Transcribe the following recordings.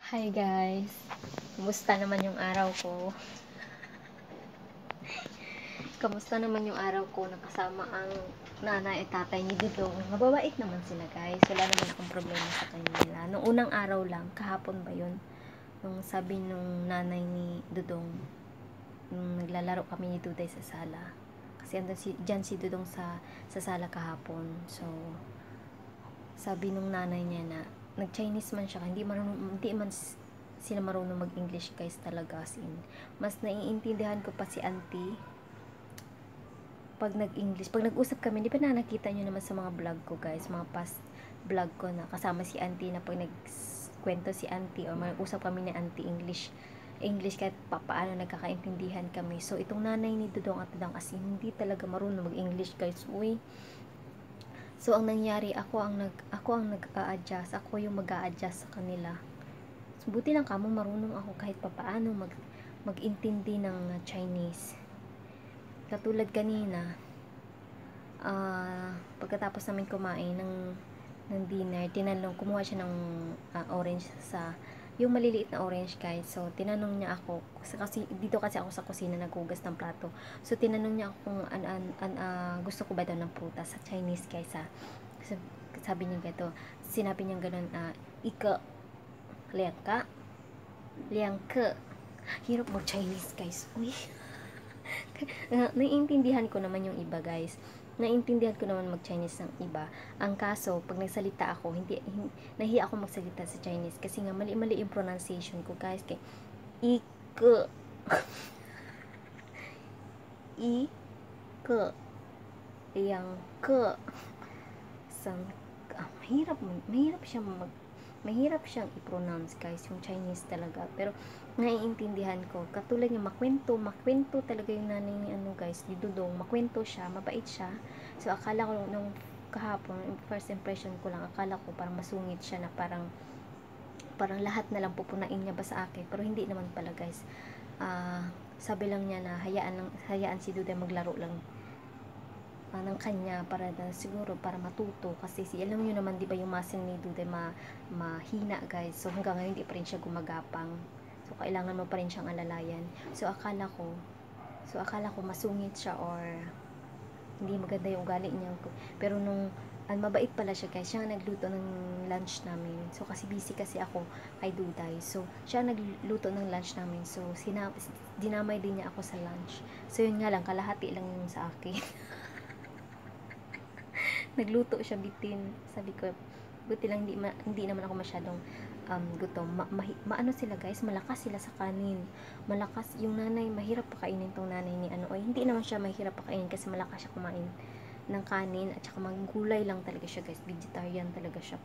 Hi guys! Kumusta naman yung araw ko? Kamusta naman yung araw ko nakasama ang nanay at tatay ni Dudong? Mababait naman sila guys. Wala naman akong problema sa kanila. Nung unang araw lang, kahapon ba yun? Nung sabi nung nanay ni Dudong, nung naglalaro kami ni Duday sa sala. Kasi dyan si Dudong sa sala kahapon. So, sabi nung nanay niya na nag-Chinese man siya, hindi man sila marunong mag-English guys talaga, as in. Mas naiintindihan ko pa si auntie pag nag-English. Pag nag-usap kami, di ba nakita nyo naman sa mga vlog ko guys, mga past vlog ko na kasama si auntie, na pag nagkwento si auntie o mag-usap kami ni auntie English kahit paano nagkakaintindihan kami. So itong nanay ni Dudong at Dudong, as in, hindi talaga marunong mag-English guys. Uy, so ang nangyari, ako ang nag-a-adjust, ako yung mag-a-adjust sa kanila. So, buti lang kamo marunong ako kahit papaano mag-intindi ng Chinese. Katulad kanina, pagkatapos namin kumain ng dinner, kumuha siya ng orange, yung maliliit na orange guys. So tinanong niya ako, kasi dito kasi ako sa kusina naghugas ng plato. So tinanong niya ako kung gusto ko ba daw ng prutas sa Chinese guys ha. So, sabi niya gato, sinabi niya ganun, ika liang ke. Hirap mo Chinese guys. Uy. Naiintindihan ko naman yung iba guys. Naiintindihan ko naman mag-Chinese ng iba. Ang kaso, pag nagsalita ako, nahiya ako magsalita sa Chinese kasi nga mali-mali yung pronunciation ko guys. Kaya ike ike yang ke mahirap siyang i-pronounce guys, yung Chinese talaga. Pero naiintindihan ko. Katulad niya, makwento talaga yung nanay ni guys, ni Dudong. Makwento siya, mabait siya. So akala ko nung kahapon, first impression ko lang, akala ko parang masungit siya, na parang lahat na lang pupunain niya ba sa akin. Pero hindi naman pala guys. Sabi lang niya na hayaan si Dudong maglaro lang ng kanya, para siguro para matuto, kasi alam niyo naman di ba yung muscle ni Duday mahina guys. So hanggang ngayon hindi pa rin siya gumagapang, so kailangan mo pa rin siyang alalayan. So akala ko masungit siya or hindi maganda yung ugali niya. Pero nung mabait pala siya guys, siya nagluto ng lunch namin. So kasi busy kasi ako kay Duday, so siya nagluto ng lunch namin. So dinamay din niya ako sa lunch. So yun nga lang, kalahati lang yung sa akin. Nagluto siya bitin. Sabi ko, buti lang hindi naman ako masyadong gutom. Maano sila guys, malakas sila sa kanin. Malakas yung nanay, mahirap pakainin tong nanay ni hindi naman siya mahirap pakainin kasi malakas siya kumain ng kanin, at saka maggulay lang talaga siya guys. Vegetarian talaga siya.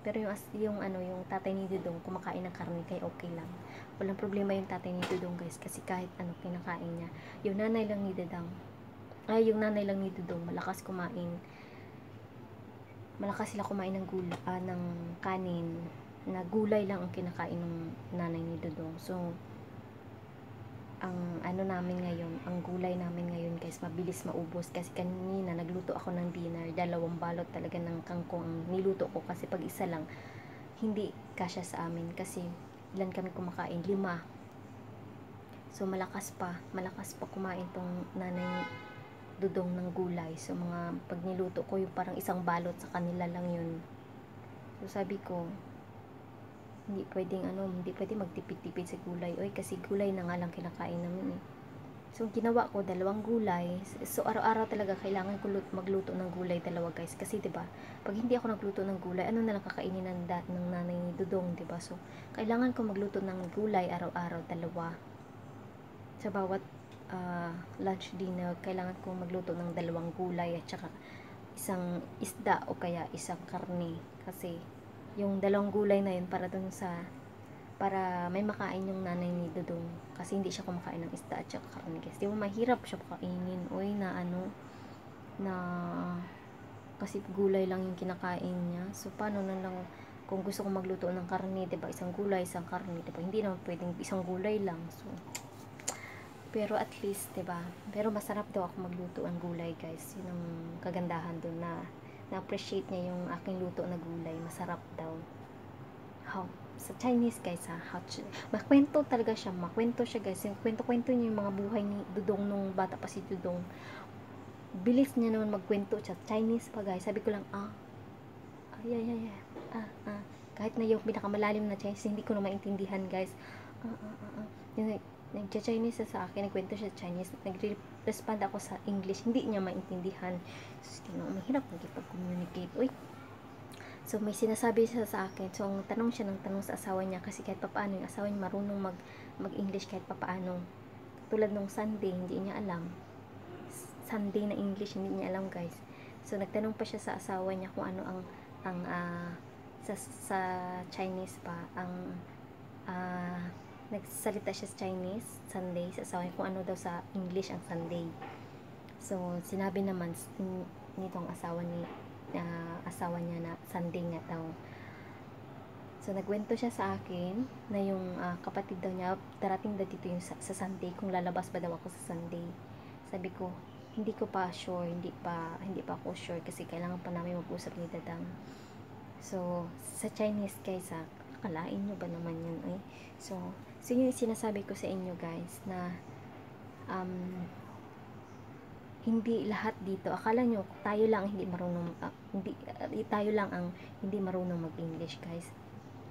Pero yung tatay ni Dudong kumakain ng karne, kaya okay lang. Walang problema yung tatay ni Dudong guys, kasi kahit kinakain niya. Yung nanay lang ni Dudong malakas sila kumain ng kanin, na gulay lang ang kinakain ng nanay ni Dudong. So ang gulay namin ngayon guys, mabilis maubos, kasi kanina nagluto ako ng dinner, 2 balot talaga ng kangkong ang niluto ko, kasi pag isa lang hindi kasya sa amin, kasi ilan kami kumakain, 5. So malakas pa kumain tong nanay Dudong ng gulay. So pag niluto ko, yung parang isang balot sa kanila lang yun. So sabi ko, hindi pwedeng magtipid-tipid sa gulay. Kasi gulay na nga lang kinakain namin eh. So ginawa ko 2 gulay. So araw-araw talaga kailangan ko magluto ng gulay 2 guys. Kasi 'di ba, pag hindi ako nagluto ng gulay, ano na lang kakainin ng nanay ni Dudong, 'di ba? So kailangan ko magluto ng gulay araw-araw 2. Sa bawat lunch, dinner, kailangan ko magluto ng 2 gulay at saka isang isda o kaya isang karne, kasi yung 2 gulay na yun para may makain yung nanay ni Dudong, kasi hindi siya kumakain ng isda at saka karne guys. Di ba mahirap siya pakainin na kasi gulay lang yung kinakain niya. So paano na lang kung gusto ko magluto ng karne, diba, isang gulay, isang karne, diba, hindi naman pwedeng isang gulay lang. So pero at least, 'di ba? Pero masarap daw ako magluto ng gulay, guys. 'Yun ang kagandahan doon, na appreciate niya yung aking luto na gulay. Masarap daw. How? sa Chinese guys ha, makwento talaga siya, makwento siya guys, yung kwento-kwento niya yung mga buhay ni Dudong nung bata pa si Dudong. Bilis niya naman magkwento siya, Chinese pa guys, sabi ko lang, kahit na yung pinakamalalim na Chinese, hindi ko na maintindihan guys. Nag-Chinese sa akin, nagkwento siya Chinese, nag-respond ako sa English, hindi niya maintindihan. So, mahirap magkipag-communicate. Uy, so may sinasabi siya sa akin, so ang tanong siya ng tanong sa asawa niya, kasi kahit papaano yung asawa niya marunong mag-English kahit papaano. Tulad nung Sunday, hindi niya alam. Sunday na English, hindi niya alam guys. So nagtanong pa siya sa asawa niya kung ano ang sa Chinese pa, nagsalita siya sa Chinese, Sunday, sa asawa niya kung ano daw sa English ang Sunday. So sinabi naman nitong asawa niya na Sunday nga daw. So nagkwento siya sa akin na yung kapatid daw niya darating daw dito yung sa Sunday, kung lalabas ba daw ako sa Sunday. Sabi ko, hindi ko pa sure, hindi pa ako sure kasi kailangan pa namin mag-usap ni Dadang. So sa Chinese guys akalain nyo ba naman yun eh. So yun yung sinasabi ko sa inyo guys na hindi lahat dito, akala nyo tayo lang hindi marunong tayo lang ang hindi marunong mag-English guys.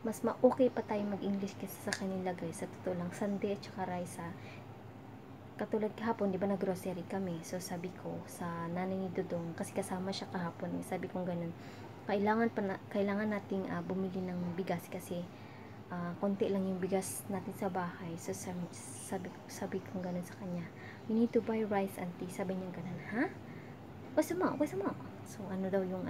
Mas okay pa tayo mag-English kaysa sa kanila guys. Sa totoo lang, Sunday at saka Raisa, katulad kahapon, di ba nag-grocery kami, so sabi ko sa nanay ni Dudong, kasi kasama siya kahapon, sabi kong ganun, kailangan nating bumili ng bigas kasi konti lang yung bigas natin sa bahay. So sabi kong ganun sa kanya, you need to buy rice auntie. Sabi niya ganun, ha? What's mo? So ano daw yung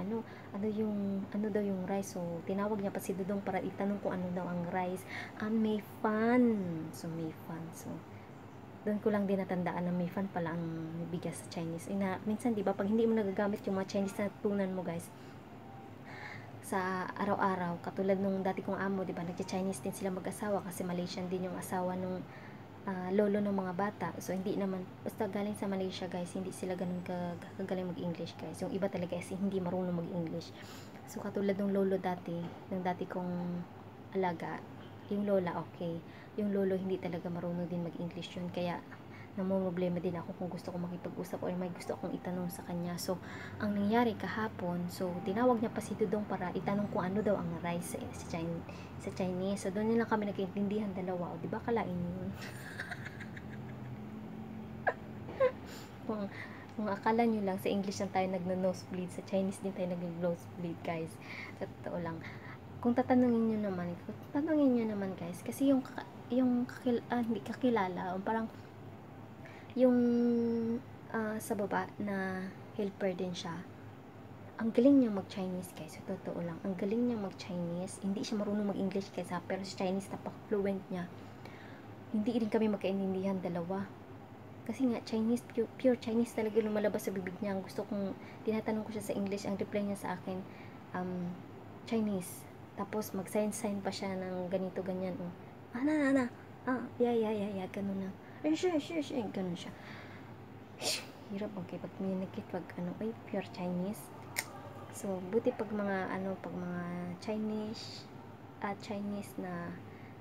rice. So tinawag niya pa si Dudong para itanong kung ano daw ang rice. May fan. So may fan. So doon ko lang din natandaan na may fan pala ang bigas sa Chinese. Minsan di ba pag hindi mo nagagamit yung mga Chinese na tunan mo guys sa araw-araw, katulad nung dati kong amo, di ba, nagcha-Chinese din sila mag-asawa kasi Malaysian din yung asawa nung lolo ng mga bata. So hindi naman, basta galing sa Malaysia guys, hindi sila ganun kagaling mag-English guys. Yung iba talaga kasi hindi marunong mag-English. So katulad nung lolo dati, ng dati kong alaga, yung lola okay, yung lolo hindi talaga marunong din mag-English yun, kaya namumroblema din ako kung gusto ko makipag-usap or may gusto akong itanong sa kanya. So ang nangyari kahapon, so tinawag niya pa si Dudong para itanong kung ano daw ang rice sa Chinese. So doon nila kami nagkaintindihan dalawa. O di ba kalain yun? kung akala nyo lang sa English lang tayo nagno-nosebleed, sa Chinese din tayo nag-nosebleed guys. Sa totoo lang, kung tatanungin nyo naman guys, kasi hindi kakilala, parang yung sa baba na helper din siya, ang galing niya mag-Chinese guys. Sa totoo lang, ang galing niya mag-Chinese. Hindi siya marunong mag-English guys pero sa Chinese napaka-fluent niya. Hindi rin kami magkaintindihan dalawa kasi nga Chinese, pure Chinese talaga lumalabas sa bibig niya. Gusto kong tinatanong ko siya sa English, ang reply niya sa akin Chinese, tapos mag-sign pa siya ng ganito ganyan ganun na. Ganun siya. Hirap magkipag-communicate pag pure Chinese. So buti pag mga Chinese na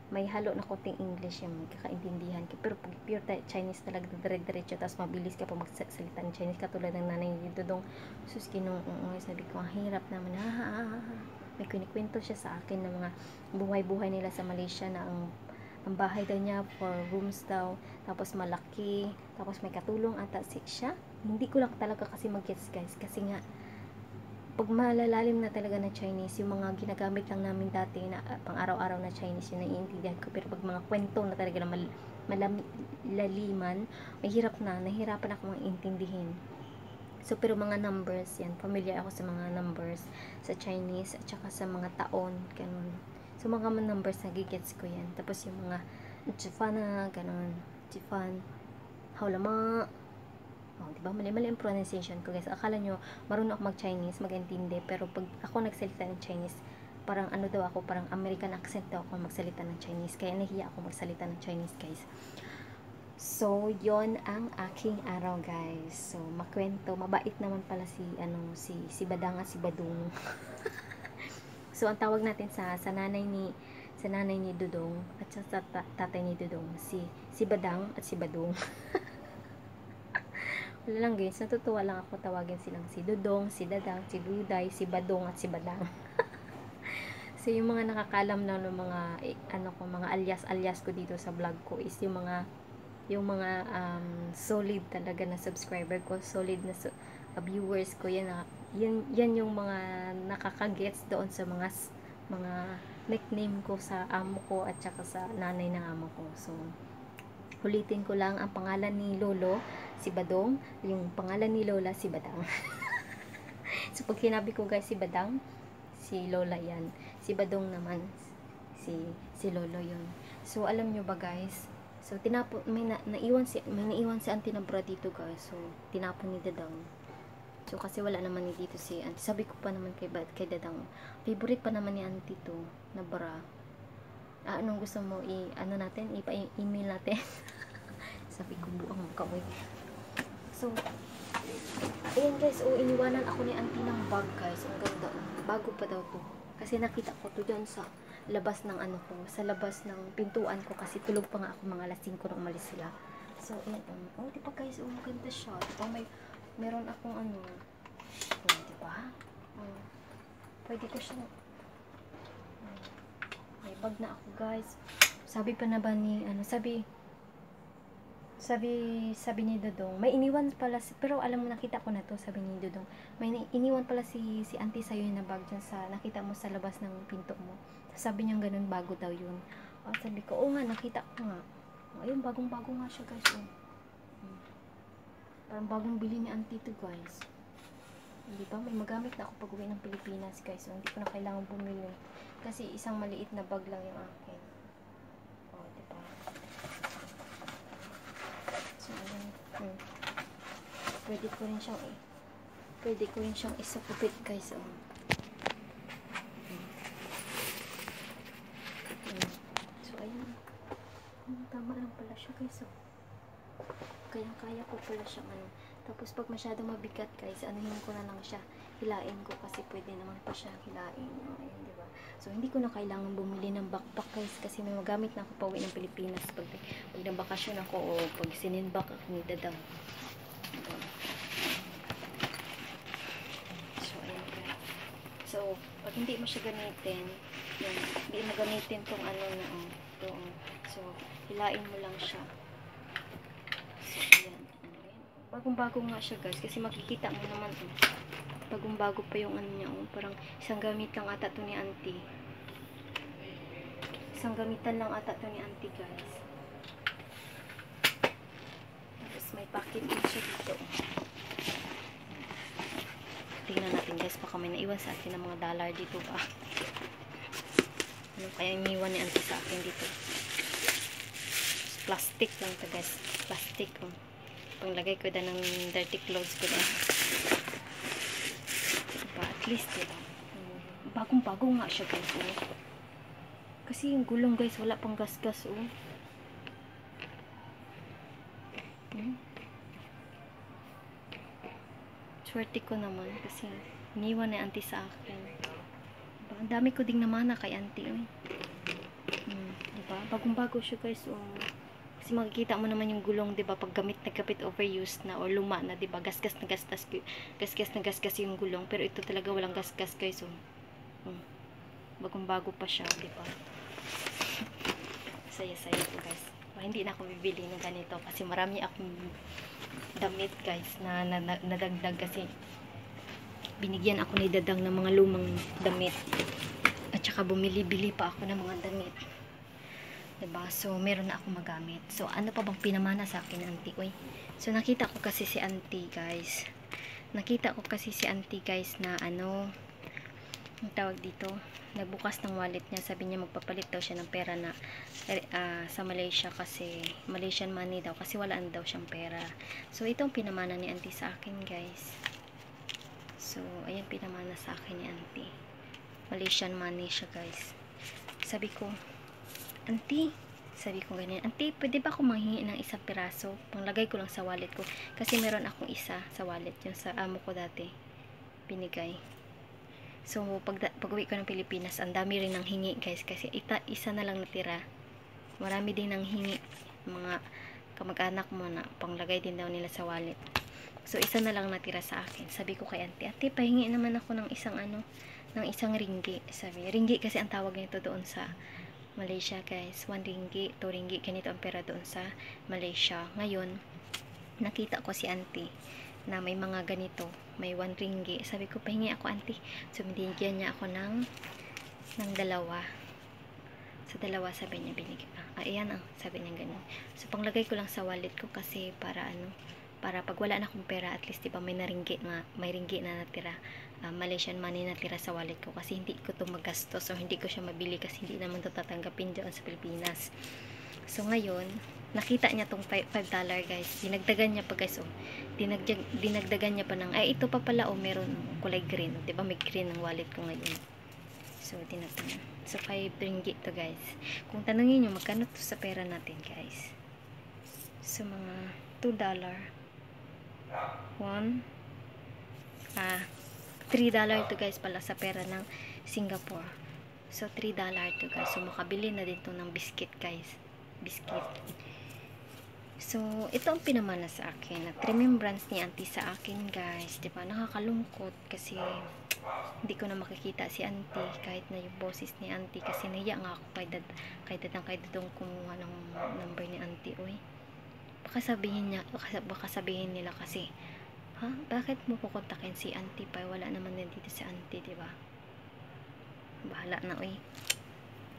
may halo na konting English yung magkakaintindihan. Pero pag pure Chinese talaga dire-diretso, tapos mabilis ka pa magsalita ng Chinese, katulad ng nanay ni Dudong, sabi ko ang hirap naman. May kinikwento siya sa akin ng mga buhay-buhay nila sa Malaysia, na ang bahay daw niya 4 rooms daw, tapos malaki, tapos may katulong ata siya. Hindi ko lang talaga kasi mag-gets guys, kasi nga pag malalalim na talaga na Chinese, yung mga ginagamit lang namin dati na pang araw-araw na Chinese, yun naiintindihan ko. Pero pag mga kwento na talaga na malaliman, nahihirapan ako maintindihin. So pero mga numbers yan, familiar ako sa mga numbers sa Chinese at saka sa mga taon, ganun. So mga numbers, nagigets ko yan. Tapos yung mga Chifana, ganun, Chifan, Haulama, diba? Mali ang pronunciation ko guys. Akala nyo marunong ako mag-Chinese, mag-intindi, pero pag ako nagsalita ng Chinese, parang parang American accent daw ako magsalita ng Chinese, kaya nahiya ako magsalita ng Chinese guys. So yon ang aking araw guys. So makwento, mabait naman pala si Badanga, si Badung. So ang tawag natin sa nanay sa nanay ni Dudong at sa tatay ni Dudong, si Badang at si Badong. Wala lang guys, natutuwa lang ako tawagin silang si Dudong, si Dadang, si Duday, si Badong at si Badang. So yung mga nakakalam na ng mga mga alias ko dito sa vlog ko is yung mga solid talaga na subscriber ko, solid na viewers ko, yan yung mga nakakagets doon sa mga nickname ko sa amo ko at saka sa nanay ng amo ko. So ulitin ko lang, ang pangalan ni Lolo si Badong, yung pangalan ni Lola si Badang. So pag sinabi ko guys si Badang, si Lola yan, si Badong naman si Lolo yun. So alam nyo ba guys, so tinapon, may naiwan si auntie na bra dito guys. So tinapon ni Dadang. So kasi wala naman ni dito si auntie. Sabi ko pa naman kay Dadang, favorite pa naman ni auntie to na bra. Anong gusto mo natin, ipa-email natin. Sabi ko, buang mukha. So ayan guys, iniwanan ako ni auntie ng bag guys. Ang ganda, bago pa daw to. Kasi nakita ko to dyan sa labas ng sa labas ng pintuan ko, kasi tulog pa nga ako, mga alas 5 nung umalis sila. So ayan, diba guys, maganda siya. Diba meron akong diba? Pwede ko siya. May bag na ako guys. Sabi pa na ba ni sabi ni Dodong, may iniwan pala pero alam mo, nakita ko na to. Sabi ni Dodong, may iniwan pala si auntie sa'yo na bag dyan nakita mo sa labas ng pinto mo. Sabi niya ganun, bago daw yun. Sabi ko, nga, nakita ko nga. Ayun, bagong-bago nga siya guys. Parang bagong bili ni auntie to guys. Diba? May magamit na ako pag uwi ng Pilipinas guys. So, hindi ko na kailangan bumili. Kasi isang maliit na bag lang yung akin. Diba? So, pwede ko rin siyang isakupit guys. So, ayun. Tama lang pala siya guys. Kaya ko pala siyang Tapos pag masyadong mabigat guys, anuhin ko na lang siya, hilain ko, kasi pwede naman pa siya hilain. Ayun, diba? So hindi ko na kailangan bumili ng backpack guys, kasi may magamit na ako pa uwi ng Pilipinas pag nabakasyon ako o pag sininbak ako ni Dadang. Diba? So ayun guys. So pag hindi mo siya gamitin, hindi mo gamitin tong so hilain mo lang siya. So ayan. Bagong-bago nga siya guys, kasi makikita mo naman bagong-bago pa yung niya. Parang isang gamit lang ata to ni auntie. Isang gamitan lang ata to ni auntie guys. Tapos may packet din siya dito. Tingnan natin guys, baka may naiwan sa akin ng mga dollar dito ba. Ano kaya iniwan ni auntie sa akin dito? Plastic lang to guys. Plastic. Panglagay ko na ng dirty clothes ko na. Diba? At least, diba? Bagong-bago nga siya guys. Kasi yung gulong guys, wala pang gas-gas. Swerte ko naman kasi iniwan na auntie sa akin. Diba? Ang dami ko ding namana kay auntie. Diba? Bagong-bago siya guys. Kasi makikita mo naman yung gulong, 'di ba? Pag nagkapit overused na o luma na, 'di ba? Gasgas na gasgas yung gulong, pero ito talaga walang gasgas guys. Bagong-bago pa siya, 'di ba? Saya-saya ko guys. Hindi na ako bibili ng ganito kasi marami akong damit guys na nadagdag, kasi binigyan ako ni Dadang ng mga lumang damit. At saka bumili-bili pa ako ng mga damit. Diba? So, meron na akong magamit. So, ano pa bang pinamana sa akin, auntie? So, nakita ko kasi si auntie, guys. Na ang tawag dito, nagbukas ng wallet niya. Sabi niya magpapalit daw siya ng pera na sa Malaysia, kasi Malaysian money daw, kasi wala daw siyang pera. So, itong pinamana ni auntie sa akin, guys. So, ayan pinamana sa akin ni auntie. Malaysian money siya, guys. Sabi ko, auntie, sabi ko ganyan, auntie, pwede ba ako manghingi ng isang piraso? Panglagay ko lang sa wallet ko. Kasi meron akong isa sa wallet, yung sa amo ko dati binigay. So, pag uwi ko ng Pilipinas, ang dami rin ng hingi guys, kasi isa na lang natira. Marami din ng hingi, mga kamag-anak mo na panglagay din daw nila sa wallet. So, isa na lang natira sa akin. Sabi ko kay auntie, ate, pahingi naman ako ng isang ringgi. Sabi, ringgi kasi ang tawag nito doon sa Malaysia guys. 1 ringgi, 2 ringgi, ganito ang pera doon sa Malaysia. Ngayon, nakita ko si auntie na may mga ganito, may 1 ringgi. Sabi ko, pahingi ako auntie. So, binigyan niya ako ng dalawa. Sa dalawa, sabi niya, binigyan. Ayan ang, sabi niya ganun. So, panglagay ko lang sa wallet ko kasi para para pag wala na akong pera, at least diba may ringgi na natira, Malaysian money natira sa wallet ko, kasi hindi ko to magastos, so hindi ko siya mabili kasi hindi naman to tatanggapin dyan sa Pilipinas. So ngayon, nakita niya tong $5 guys, dinagdagan niya pa guys, dinagdagan niya pa ng, ay ito pa pala, meron kulay green, diba may green ng wallet ko ngayon. So dinagdagan, so 5 ringgit to guys. Kung tanungin nyo magkano to sa pera natin guys, so mga $2, $3 to guys pala sa pera ng Singapore. So $3 to guys. So makabili na din to ng biscuit guys. Biscuit. So ito ang pinamana sa akin. At remembrance ni auntie sa akin guys. Diba? Nakakalungkot kasi hindi ko na makikita si auntie kahit na yung boses ni auntie, kasi nahiya nga ako kay dadang kumuha ng number ni auntie. Uy, baka sabihin nila kasi, ha? Bakit mo kukontakin si auntie pa? Wala naman na dito si auntie, diba? Bahala na, uy.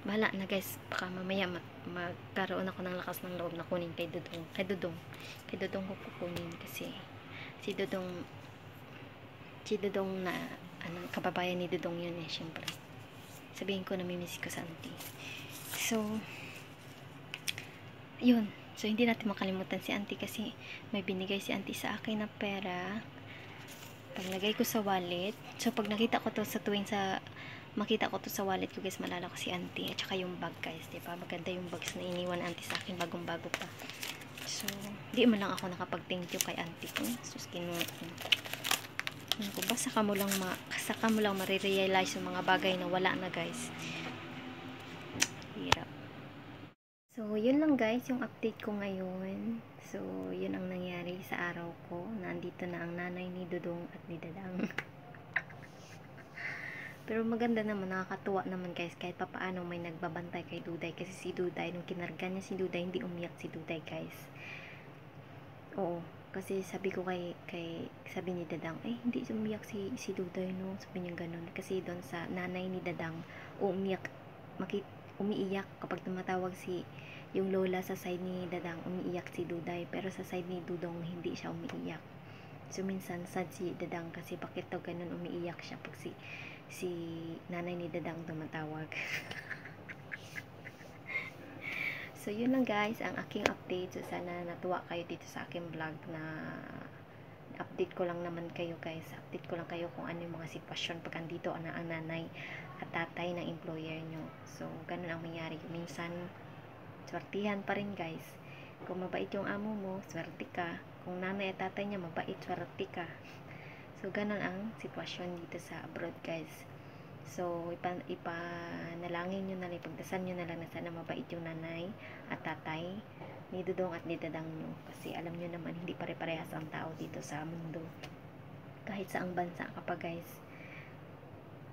Bahala na guys. Baka mamaya magkaroon ako ng lakas ng loob na kunin kay Dudong. Kay Dudong ko kukunin kasi si Dudong na kababayan ni Dudong yun eh, syempre. Sabihin ko na mimiss ko sa auntie. So, yun. So, hindi natin makalimutan si auntie kasi may binigay si auntie sa akin na pera. Paglagay ko sa wallet. So, pag nakita ko to makita ko to sa wallet ko guys, malala ko si auntie. At saka yung bag guys, diba? Maganda yung bags na iniwan auntie sa akin, bagong-bago pa. So, di man lang ako nakapag-thank you kay auntie ko. So, kinuha ko. Saka mo lang marirealize yung mga bagay na wala na guys. Hirap. So, yun lang guys, yung update ko ngayon. So, yun ang nangyari sa araw ko. Nandito na ang nanay ni Dudong at ni Dadang. Pero maganda naman, nakakatuwa naman guys, kahit papaano may nagbabantay kay Duday. Kasi si Duday, nung kinarga niya si Duday, hindi umiyak si Duday guys. Oo, kasi sabi ko sabi ni Dadang, hindi umiyak si Duday, no? Sabi niya ganun. Kasi doon sa nanay ni Dadang, umiiyak kapag tumatawag yung lola sa side ni Dadang, umiiyak si Duday. Pero sa side ni Dudong, hindi siya umiiyak. So, minsan sad si Dadang kasi bakit daw ganun umiiyak siya pag si nanay ni Dadang tumatawag. So, yun lang guys, ang aking update. So, sana natuwa kayo dito sa aking vlog na update ko lang naman kayo guys. Update ko lang kayo kung ano yung mga sitwasyon pag andito ang nanay at tatay ng employer nyo. So, ganun ang mangyari. Minsan, swertihan pa rin guys. Kung mabait yung amo mo, swerte ka. Kung nanay at tatay niya mabait, swerte ka. So, ganun ang sitwasyon dito sa abroad guys. So, ipanalangin nyo na lang, ipagdasal nyo na lang na sana mabait yung nanay at tatay ni Dudong at ni Dadang nyo. Kasi alam nyo naman, hindi pare-parehas ang tao dito sa mundo. Kahit saang bansa ka pa guys.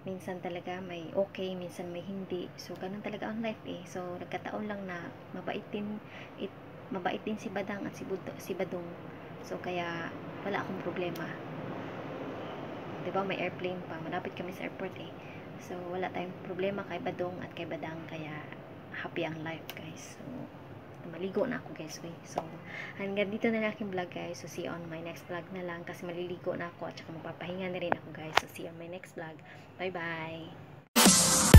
Minsan talaga may okay, minsan may hindi. So, ganun talaga ang life eh. So, nagkataon lang na mabait din si Badang at si Badong. So, kaya wala akong problema. Diba, may airplane pa. Malapit kami sa airport eh. So, wala tayong problema kay Badong at kay Badang. Kaya, happy ang life guys. So, maligo na ako guys. So, hanggang dito na lang aking vlog guys. So, see you on my next vlog na lang. Kasi maliligo na ako at saka magpapahinga na rin ako guys. So, see you on my next vlog. Bye bye!